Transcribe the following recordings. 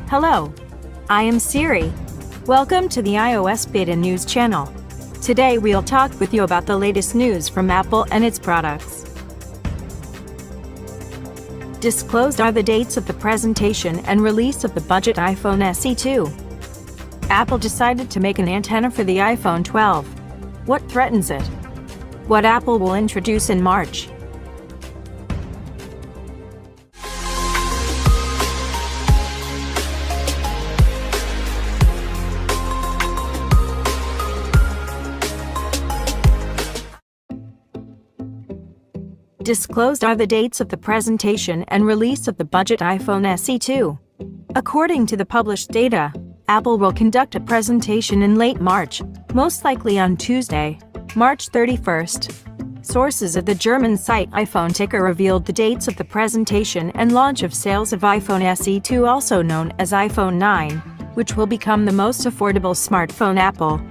Hello, I am Siri. Welcome to the iOS Beta News channel. Today we'll talk with you about the latest news from Apple and its products. Disclosed are the dates of the presentation and release of the budget iPhone SE 2. Apple decided to make an antenna for the iPhone 12. What threatens it? What Apple will introduce in March? Disclosed are the dates of the presentation and release of the budget iPhone SE 2. According to the published data, Apple will conduct a presentation in late March, most likely on Tuesday, March 31st. Sources at the German site iPhone Ticker revealed the dates of the presentation and launch of sales of iPhone SE 2, also known as iPhone 9, which will become the most affordable smartphone Apple.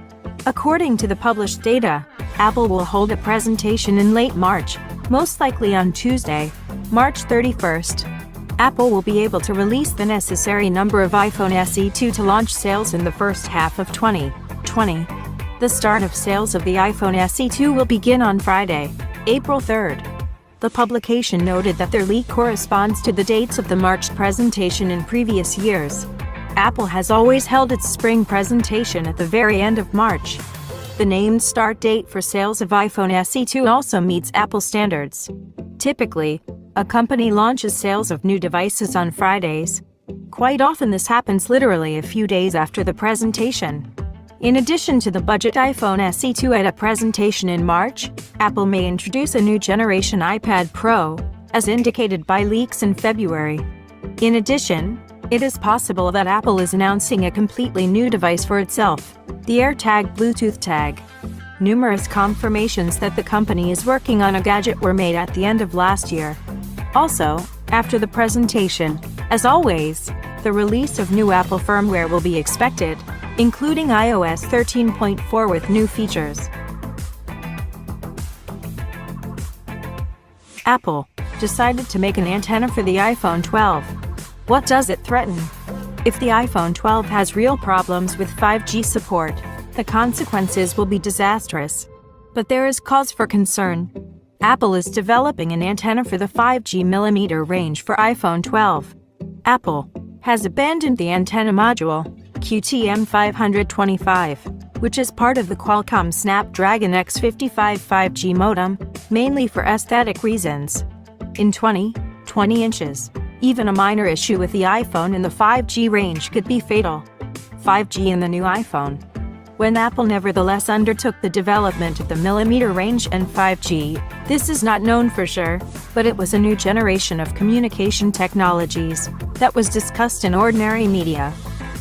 According to the published data, Apple will hold a presentation in late March, most likely on Tuesday, March 31st. Apple will be able to release the necessary number of iPhone SE 2 to launch sales in the first half of 2020. The start of sales of the iPhone SE 2 will begin on Friday, April 3rd. The publication noted that their leak corresponds to the dates of the March presentation in previous years. Apple has always held its spring presentation at the very end of March. The named start date for sales of iPhone SE 2 also meets Apple standards. Typically, a company launches sales of new devices on Fridays. Quite often this happens literally a few days after the presentation. In addition to the budget iPhone SE 2 at a presentation in March, Apple may introduce a new generation iPad Pro, as indicated by leaks in February. In addition, it is possible that Apple is announcing a completely new device for itself, the AirTag Bluetooth tag. Numerous confirmations that the company is working on a gadget were made at the end of last year. Also, after the presentation, as always, the release of new Apple firmware will be expected, including iOS 13.4 with new features. Apple decided to make an antenna for the iPhone 12. What does it threaten? If the iPhone 12 has real problems with 5G support, the consequences will be disastrous. But there is cause for concern. Apple is developing an antenna for the 5G millimeter range for iPhone 12. Apple has abandoned the antenna module, QTM525, which is part of the Qualcomm Snapdragon X55 5G modem, mainly for aesthetic reasons. In 20 inches, even a minor issue with the iPhone in the 5G range could be fatal. 5G in the new iPhone. When Apple nevertheless undertook the development of the millimeter range and 5G, this is not known for sure, but it was a new generation of communication technologies that was discussed in ordinary media.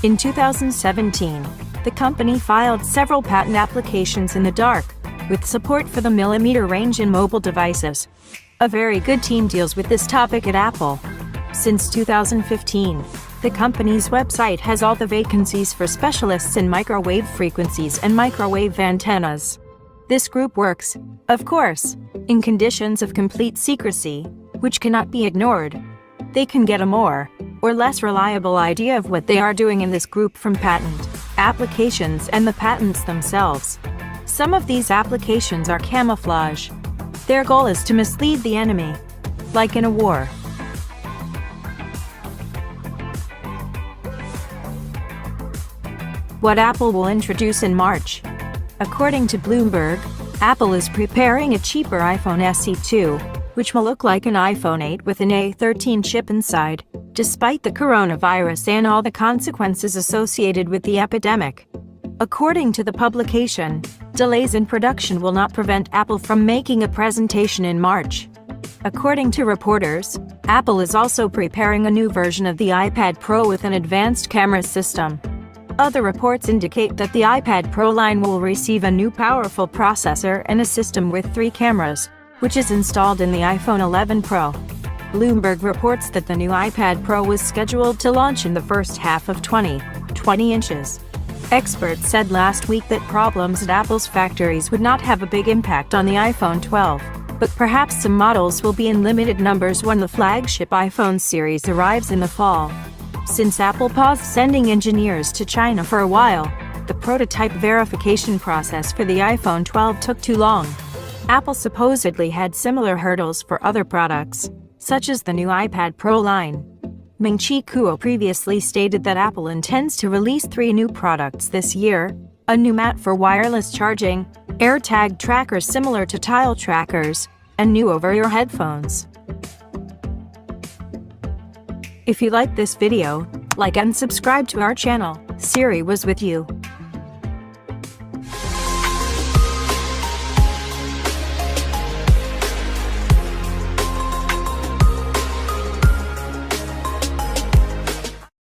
In 2017, the company filed several patent applications in the dark, with support for the millimeter range in mobile devices. A very good team deals with this topic at Apple. Since 2015, the company's website has all the vacancies for specialists in microwave frequencies and microwave antennas. This group works, of course, in conditions of complete secrecy, which cannot be ignored. They can get a more or less reliable idea of what they are doing in this group from patent applications and the patents themselves. Some of these applications are camouflage. Their goal is to mislead the enemy, like in a war. What Apple will introduce in March. According to Bloomberg, Apple is preparing a cheaper iPhone SE 2, which will look like an iPhone 8 with an A13 chip inside, despite the coronavirus and all the consequences associated with the epidemic. According to the publication, delays in production will not prevent Apple from making a presentation in March. According to reporters, Apple is also preparing a new version of the iPad Pro with an advanced camera system. Other reports indicate that the iPad Pro line will receive a new powerful processor and a system with 3 cameras, which is installed in the iPhone 11 Pro. Bloomberg reports that the new iPad Pro was scheduled to launch in the first half of 20 inches. Experts said last week that problems at Apple's factories would not have a big impact on the iPhone 12, but perhaps some models will be in limited numbers when the flagship iPhone series arrives in the fall. Since Apple paused sending engineers to China for a while, the prototype verification process for the iPhone 12 took too long. Apple supposedly had similar hurdles for other products, such as the new iPad Pro line. Ming-Chi Kuo previously stated that Apple intends to release 3 new products this year: a new mat for wireless charging, AirTag trackers similar to Tile trackers, and new over-ear headphones. If you like this video, like and subscribe to our channel. Siri was with you.